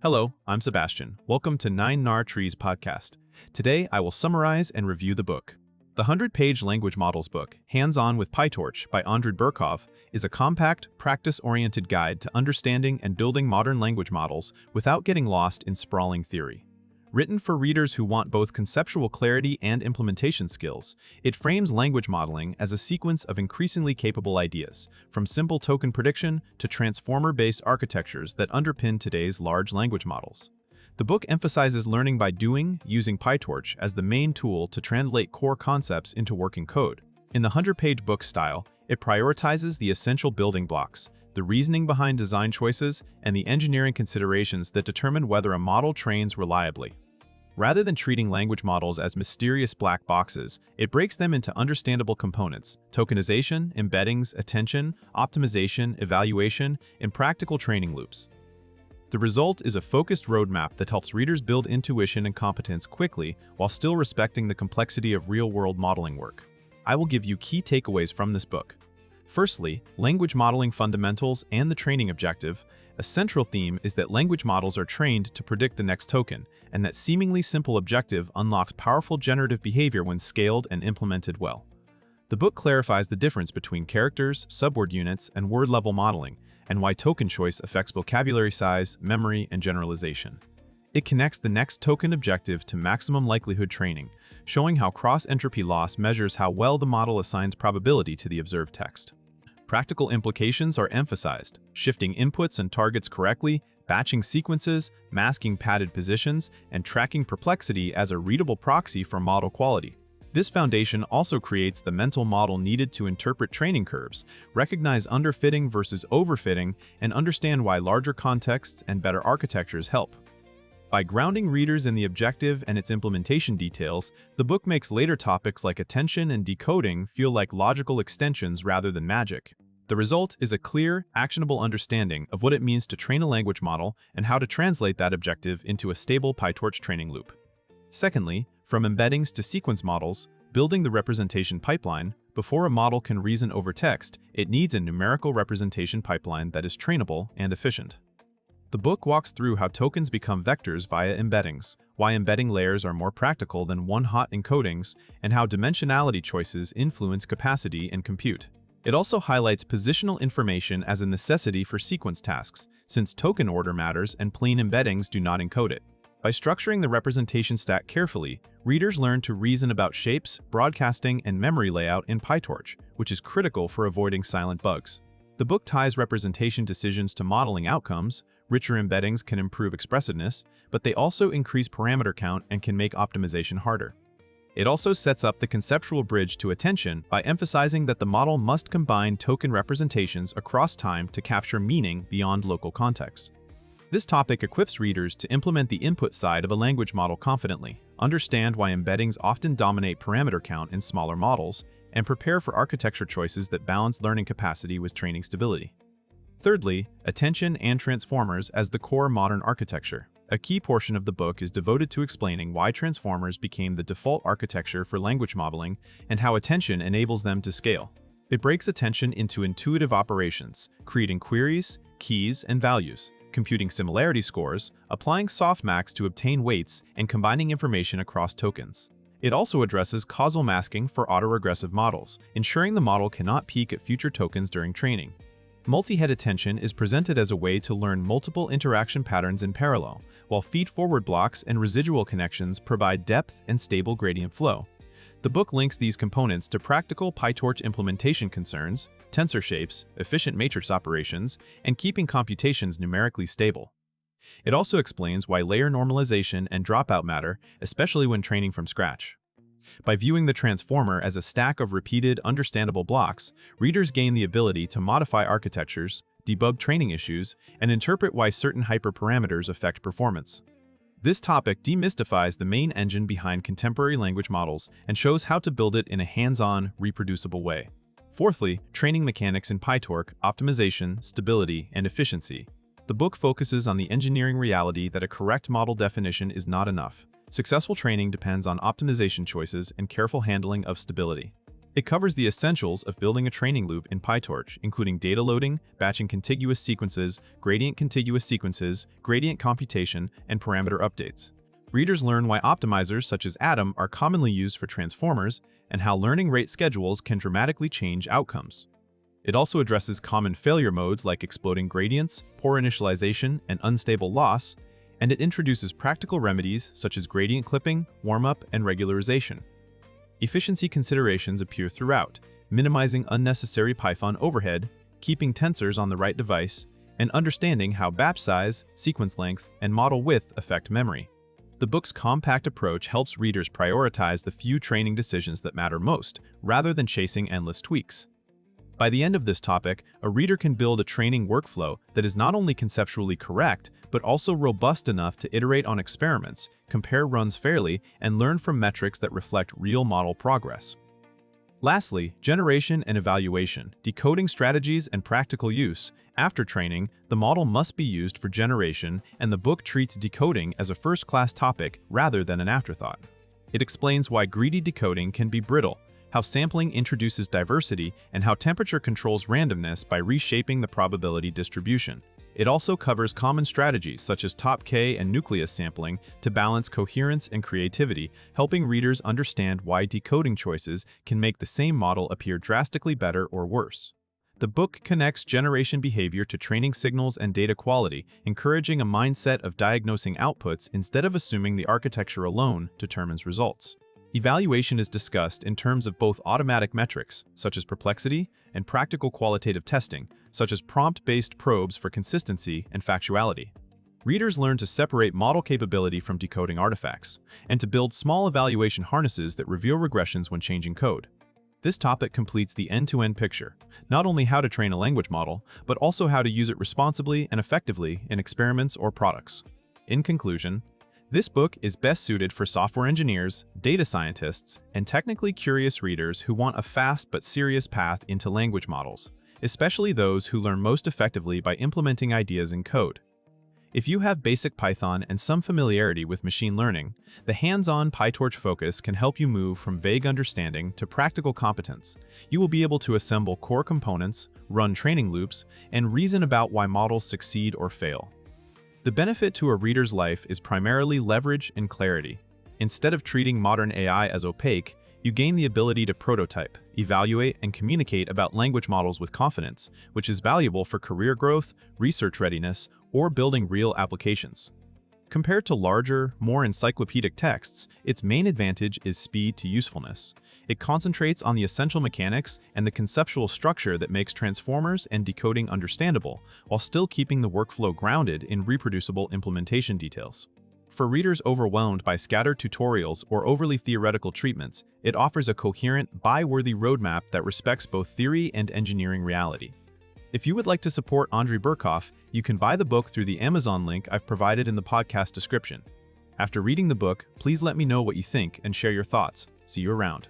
Hello, I'm Sebastian. Welcome to 9 Trees podcast. Today, I will summarize and review the book. The 100-page Language Models book, Hands-On with PyTorch by Andriy Burkov, is a compact, practice-oriented guide to understanding and building modern language models without getting lost in sprawling theory. Written for readers who want both conceptual clarity and implementation skills, it frames language modeling as a sequence of increasingly capable ideas, from simple token prediction to transformer-based architectures that underpin today's large language models. The book emphasizes learning by doing, using PyTorch as the main tool to translate core concepts into working code. In the 100-page book style, it prioritizes the essential building blocks, the reasoning behind design choices, and the engineering considerations that determine whether a model trains reliably. Rather than treating language models as mysterious black boxes, it breaks them into understandable components: tokenization, embeddings, attention, optimization, evaluation, and practical training loops. The result is a focused roadmap that helps readers build intuition and competence quickly while still respecting the complexity of real-world modeling work. I will give you key takeaways from this book. Firstly, language modeling fundamentals and the training objective. A central theme is that language models are trained to predict the next token, and that seemingly simple objective unlocks powerful generative behavior when scaled and implemented well. The book clarifies the difference between characters, subword units, and word-level modeling, and why token choice affects vocabulary size, memory, and generalization. It connects the next token objective to maximum likelihood training, showing how cross-entropy loss measures how well the model assigns probability to the observed text. Practical implications are emphasized: shifting inputs and targets correctly, batching sequences, masking padded positions, and tracking perplexity as a readable proxy for model quality. This foundation also creates the mental model needed to interpret training curves, recognize underfitting versus overfitting, and understand why larger contexts and better architectures help. By grounding readers in the objective and its implementation details, the book makes later topics like attention and decoding feel like logical extensions rather than magic. The result is a clear, actionable understanding of what it means to train a language model and how to translate that objective into a stable PyTorch training loop. Secondly, from embeddings to sequence models, building the representation pipeline. Before a model can reason over text, it needs a numerical representation pipeline that is trainable and efficient. The book walks through how tokens become vectors via embeddings, why embedding layers are more practical than one-hot encodings, and how dimensionality choices influence capacity and compute. It also highlights positional information as a necessity for sequence tasks, since token order matters and plain embeddings do not encode it. By structuring the representation stack carefully, readers learn to reason about shapes, broadcasting, and memory layout in PyTorch, which is critical for avoiding silent bugs. The book ties representation decisions to modeling outcomes. Richer embeddings can improve expressiveness, but they also increase parameter count and can make optimization harder. It also sets up the conceptual bridge to attention by emphasizing that the model must combine token representations across time to capture meaning beyond local context. This topic equips readers to implement the input side of a language model confidently, understand why embeddings often dominate parameter count in smaller models, and prepare for architecture choices that balance learning capacity with training stability. Thirdly, attention and transformers as the core modern architecture. A key portion of the book is devoted to explaining why transformers became the default architecture for language modeling and how attention enables them to scale. It breaks attention into intuitive operations, creating queries, keys, and values, computing similarity scores, applying softmax to obtain weights, and combining information across tokens. It also addresses causal masking for autoregressive models, ensuring the model cannot peek at future tokens during training. Multi-head attention is presented as a way to learn multiple interaction patterns in parallel, while feed-forward blocks and residual connections provide depth and stable gradient flow. The book links these components to practical PyTorch implementation concerns, tensor shapes, efficient matrix operations, and keeping computations numerically stable. It also explains why layer normalization and dropout matter, especially when training from scratch. By viewing the transformer as a stack of repeated, understandable blocks, readers gain the ability to modify architectures, debug training issues, and interpret why certain hyperparameters affect performance. This topic demystifies the main engine behind contemporary language models and shows how to build it in a hands-on, reproducible way. Fourthly, training mechanics in PyTorch, optimization, stability, and efficiency. The book focuses on the engineering reality that a correct model definition is not enough. Successful training depends on optimization choices and careful handling of stability. It covers the essentials of building a training loop in PyTorch, including data loading, batching contiguous sequences, gradient contiguous sequences, gradient computation, and parameter updates. Readers learn why optimizers such as Atom are commonly used for transformers and how learning rate schedules can dramatically change outcomes. It also addresses common failure modes like exploding gradients, poor initialization, and unstable loss, and it introduces practical remedies such as gradient clipping, warm-up, and regularization. Efficiency considerations appear throughout, minimizing unnecessary Python overhead, keeping tensors on the right device, and understanding how batch size, sequence length, and model width affect memory. The book's compact approach helps readers prioritize the few training decisions that matter most, rather than chasing endless tweaks. By the end of this topic, a reader can build a training workflow that is not only conceptually correct, but also robust enough to iterate on experiments, compare runs fairly, and learn from metrics that reflect real model progress. Lastly, generation and evaluation, decoding strategies and practical use. After training, the model must be used for generation, and the book treats decoding as a first-class topic rather than an afterthought. It explains why greedy decoding can be brittle, how sampling introduces diversity, and how temperature controls randomness by reshaping the probability distribution. It also covers common strategies such as top K and nucleus sampling to balance coherence and creativity, helping readers understand why decoding choices can make the same model appear drastically better or worse. The book connects generation behavior to training signals and data quality, encouraging a mindset of diagnosing outputs instead of assuming the architecture alone determines results. Evaluation is discussed in terms of both automatic metrics, such as perplexity, and practical qualitative testing, such as prompt-based probes for consistency and factuality. Readers learn to separate model capability from decoding artifacts, and to build small evaluation harnesses that reveal regressions when changing code. This topic completes the end-to-end picture, not only how to train a language model, but also how to use it responsibly and effectively in experiments or products. In conclusion, this book is best suited for software engineers, data scientists, and technically curious readers who want a fast but serious path into language models, especially those who learn most effectively by implementing ideas in code. If you have basic Python and some familiarity with machine learning, the hands-on PyTorch focus can help you move from vague understanding to practical competence. You will be able to assemble core components, run training loops, and reason about why models succeed or fail. The benefit to a reader's life is primarily leverage and clarity. Instead of treating modern AI as opaque, you gain the ability to prototype, evaluate, and communicate about language models with confidence, which is valuable for career growth, research readiness, or building real applications. Compared to larger, more encyclopedic texts, its main advantage is speed to usefulness. It concentrates on the essential mechanics and the conceptual structure that makes transformers and decoding understandable, while still keeping the workflow grounded in reproducible implementation details. For readers overwhelmed by scattered tutorials or overly theoretical treatments, it offers a coherent, buy-worthy roadmap that respects both theory and engineering reality. If you would like to support Andriy Burkov, you can buy the book through the Amazon link I've provided in the podcast description. After reading the book, please let me know what you think and share your thoughts. See you around.